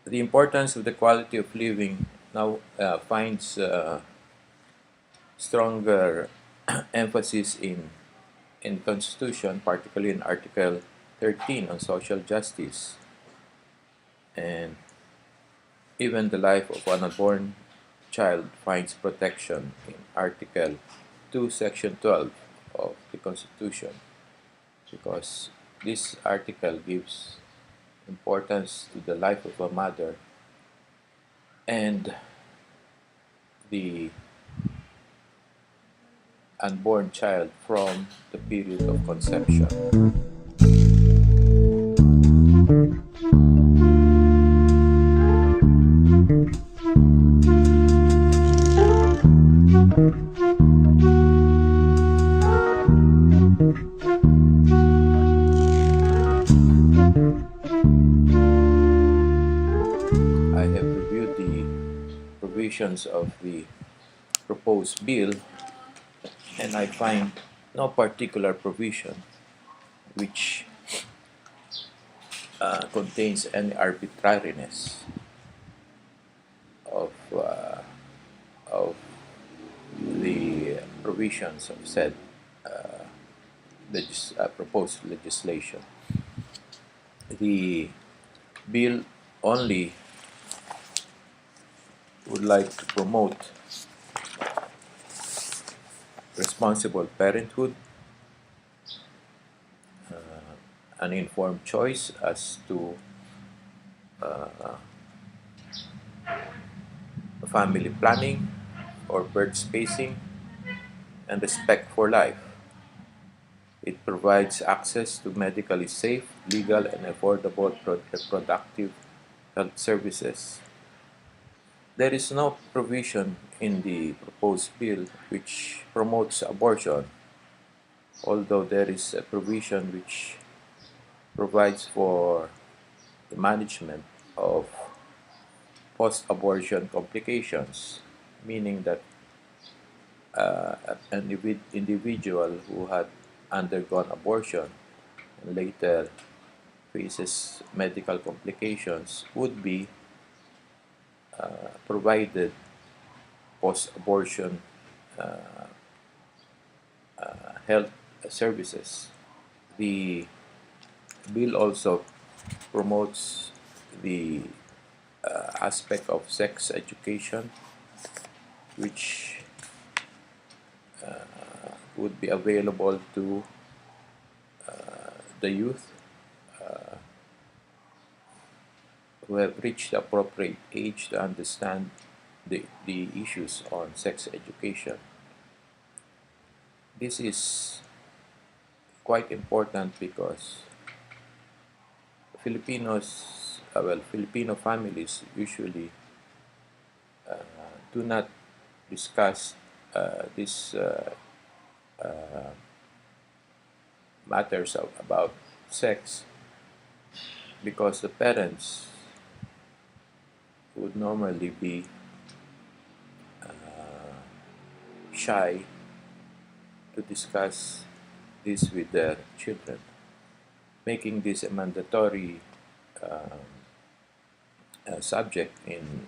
The importance of the quality of living now finds stronger emphasis in Constitution, particularly in Article 13 on social justice, and even the life of an unborn child finds protection in Article 2, Section 12 of the Constitution, because this article gives importance to the life of a mother and the unborn child from the period of conception. I have reviewed the provisions of the proposed bill, and I find no particular provision which contains any arbitrariness of the provisions of said proposed legislation. The bill only would like to promote responsible parenthood, an informed choice as to family planning or birth spacing, and respect for life. It provides access to medically safe, legal, and affordable reproductive health services. There is no provision in the proposed bill which promotes abortion, although there is a provision which provides for the management of post-abortion complications, meaning that an individual who had undergone abortion and later faces medical complications would be provided post-abortion health services. The bill also promotes the aspect of sex education, which would be available to the youth who have reached the appropriate age to understand the issues on sex education. This is quite important because Filipino families usually do not discuss these matters about sex, because the parents would normally be shy to discuss this with their children. Making this a mandatory subject in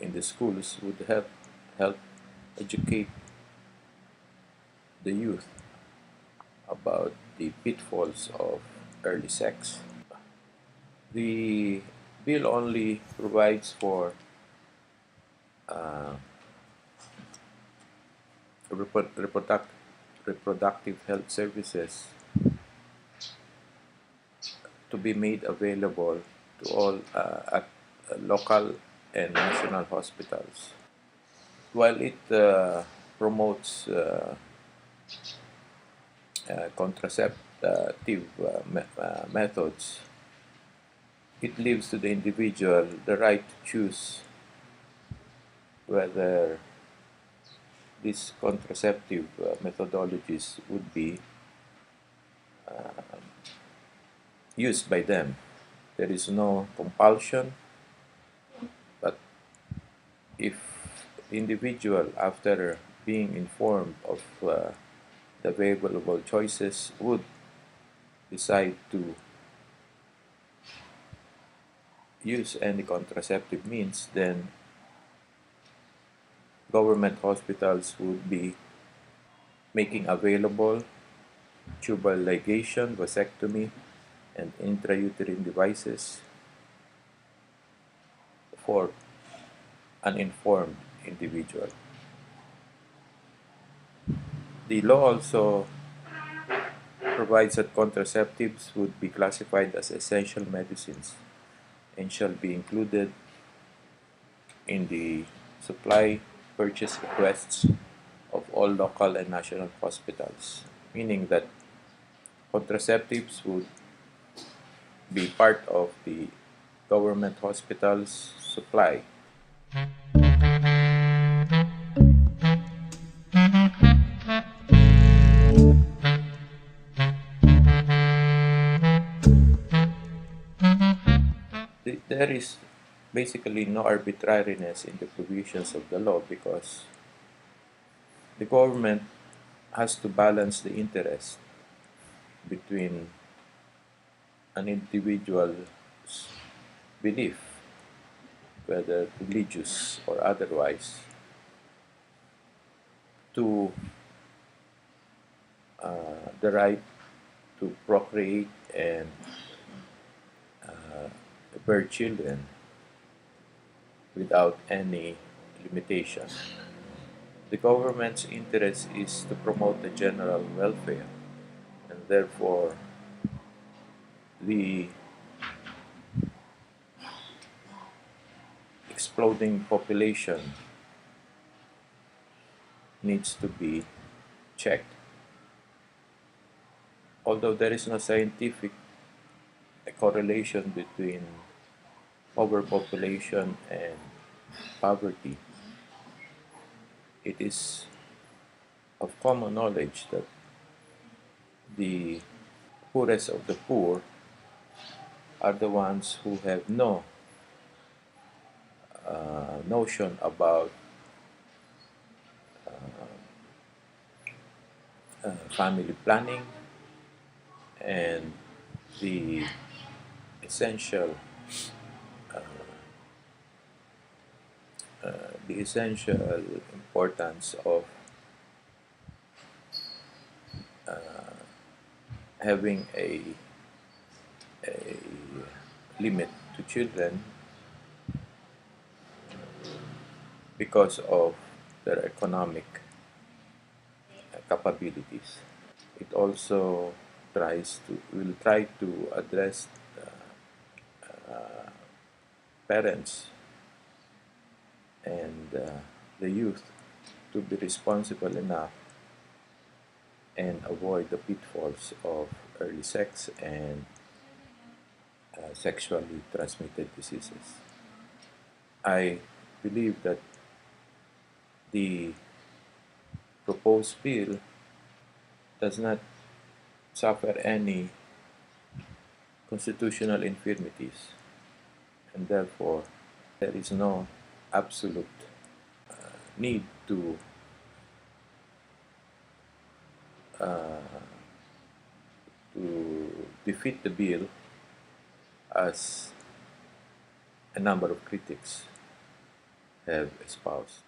the schools would help educate the youth about the pitfalls of early sex. The bill only provides for reproductive health services to be made available to all at local and national hospitals. While it promotes contraceptive methods, it leaves to the individual the right to choose whether these contraceptive methodologies would be used by them. There is no compulsion, but if the individual, after being informed of the available choices, would decide to use any contraceptive means, then government hospitals would be making available tubal ligation, vasectomy, and intrauterine devices for uninformed individual. The law also provides that contraceptives would be classified as essential medicines and shall be included in the supply purchase requests of all local and national hospitals, meaning that contraceptives would be part of the government hospitals supply. There is basically no arbitrariness in the provisions of the law because the government has to balance the interest between an individual's belief, whether religious or otherwise, to the right to procreate and bear children without any limitation. The government's interest is to promote the general welfare, and therefore the exploding population needs to be checked. Although there is no scientific correlation between overpopulation and poverty, it is of common knowledge that the poorest of the poor are the ones who have no notion about family planning and the essential the essential importance of having a limit to children because of their economic capabilities. It also will try to address parents and the youth to be responsible enough and avoid the pitfalls of early sex and sexually transmitted diseases. I believe that the proposed bill does not suffer any constitutional infirmities, and therefore there is no absolute need to defeat the bill as a number of critics have espoused.